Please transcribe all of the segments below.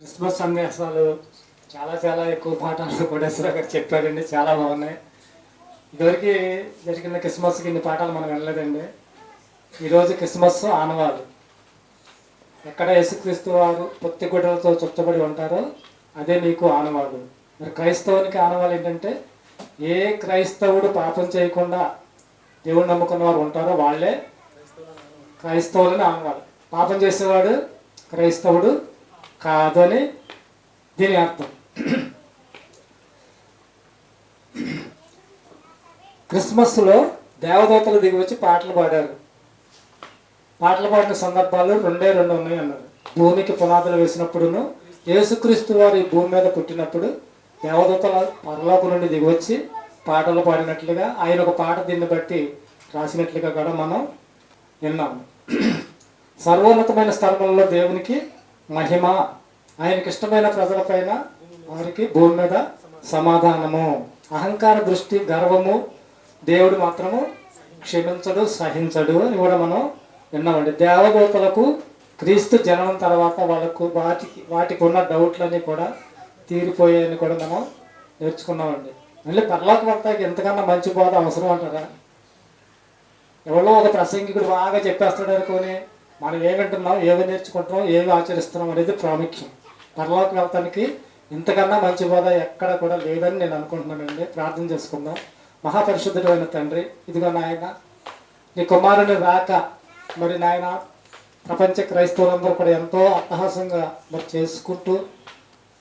Christmas సందేశాలు చాలా చాలా ఎక్కువ పాఠాలు కోటేశ్వర గారు చెప్పారండి. చాలా బాగున్నాయి. ఇదివరకు జరిగిన క్రిస్మస్కి ఇన్ని పాఠాలు మనం వినలేదండి. ఈరోజు క్రిస్మస్ ఆనవాళ్ళు. ఎక్కడ యేసుక్రీస్తు వారు పొత్తి గుడ్డలతో చుట్టబడి ఉంటారో అదే మీకు ఆనవాళ్ళు. మరి క్రైస్తవునికి ఆనవాళ్ళు ఏంటంటే, ఏ క్రైస్తవుడు పాపం చేయకుండా దేవుడు నమ్ముకున్న వారు ఉంటారో వాళ్ళే క్రైస్తవులని ఆనవాళ్ళు. పాపం చేసేవాడు క్రైస్తవుడు కాదు అని దీని అర్థం. క్రిస్మస్లో దేవదూతలు దిగి వచ్చి పాటలు పాడారు. పాటలు పాడిన సందర్భాలు రెండే ఉన్నాయి అన్నారు. భూమికి పునాదులు వేసినప్పుడును, యేసుక్రీస్తు వారు ఈ భూమి మీద పుట్టినప్పుడు దేవదూతల పరలోకం నుండి దిగి వచ్చి పాటలు పాడినట్లుగా ఆయన ఒక పాట దీన్ని బట్టి రాసినట్లుగా కూడా మనం విన్నాము. సర్వోన్నతమైన స్థలంలో దేవునికి మహిమ, ఆయనకి ఇష్టమైన ప్రజలపైన వారికి భూమి మీద సమాధానము. అహంకార దృష్టి, గర్వము దేవుడు మాత్రము క్షమించడు, సహించడు అని కూడా మనం విన్నామండి. దేవదూతలకు క్రీస్తు జననం తర్వాత వాళ్ళకు వాటికి ఉన్న డౌట్లన్నీ కూడా తీరిపోయాయని కూడా మనం నేర్చుకున్నామండి. మళ్ళీ పరలోకం అంతా ఎంతకన్నా మంచి బోధ అవసరం అంటారా? ఎవరో ఒక ప్రసంగికుడు బాగా చెప్పేస్తాడు అనుకొని మనం ఏమింటున్నాం, ఏమి నేర్చుకుంటున్నాం, ఏమి ఆచరిస్తున్నాం అనేది ప్రాముఖ్యం. పరలోకి వెళ్తానికి ఇంతకన్నా మంచి బోధ ఎక్కడ కూడా లేదని నేను అనుకుంటున్నానండి. ప్రార్థన చేసుకుందాం. మహాపరిశుద్ధుడు అయిన తండ్రి, ఇదిగో నాయన నీ కుమారుని రాక మరి నాయన ప్రపంచ క్రైస్తవులందరూ కూడా ఎంతో అట్టహాసంగా మరి చేసుకుంటూ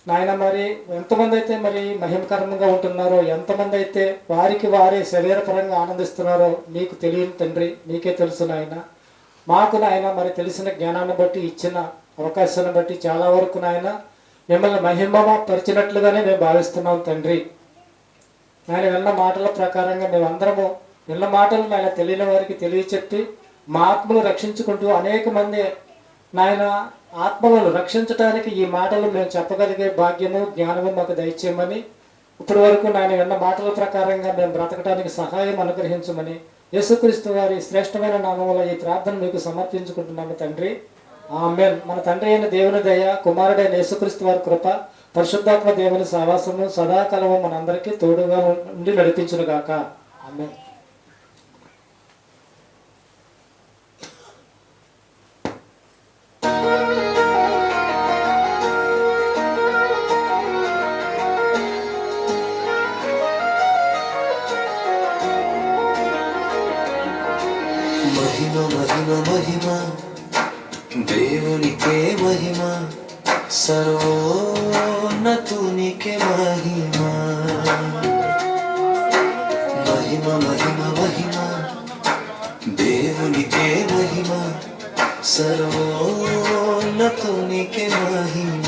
నాయన మరి ఎంతమంది అయితే మరి మహిమకరంగా ఉంటున్నారో, ఎంతమంది అయితే వారికి వారే శరీరపరంగా ఆనందిస్తున్నారో మీకు తెలియని తండ్రి, నీకే తెలుసు నాయన. మాకు నాయన మరి తెలిసిన జ్ఞానాన్ని బట్టి, ఇచ్చిన అవకాశాన్ని బట్టి చాలా వరకు నాయన మిమ్మల్ని మహిమ పరిచినట్లుగానే మేము భావిస్తున్నాం తండ్రి. ఆయన విన్న మాటల ప్రకారంగా మేమందరము విన్న మాటలు నాయన తెలియని వారికి తెలియచెప్పి మా ఆత్మను రక్షించుకుంటూ అనేక మంది నాయన ఆత్మలను రక్షించడానికి ఈ మాటలు మేము చెప్పగలిగే భాగ్యము, జ్ఞానము మాకు దయచేయమని, ఇప్పటి వరకు నాయన విన్న మాటల ప్రకారంగా మేము బ్రతకడానికి సహాయం అనుగ్రహించమని యేసుక్రీస్తు వారి శ్రేష్టమైన నామములో ఈ ప్రార్థన మీకు సమర్పించుకుంటున్నాము తండ్రి. ఆమేన్. మన తండ్రి అయిన దేవుని దయ, కుమారుడైన యేసుక్రీస్తు వారి కృప, పరిశుద్ధాత్మ దేవుని సహవాసము సదాకాలము మనందరికీ తోడుగా ఉండి నడిపించును గాక. ఆమేన్. మహిమ మహిమ మహిమ దేవునికే మహిమ, సర్వోన్నతునికే మహిమ. మహిమ మహిమ మహిమ దేవునికే మహిమ, సర్వోన్నతునికే మహిమ.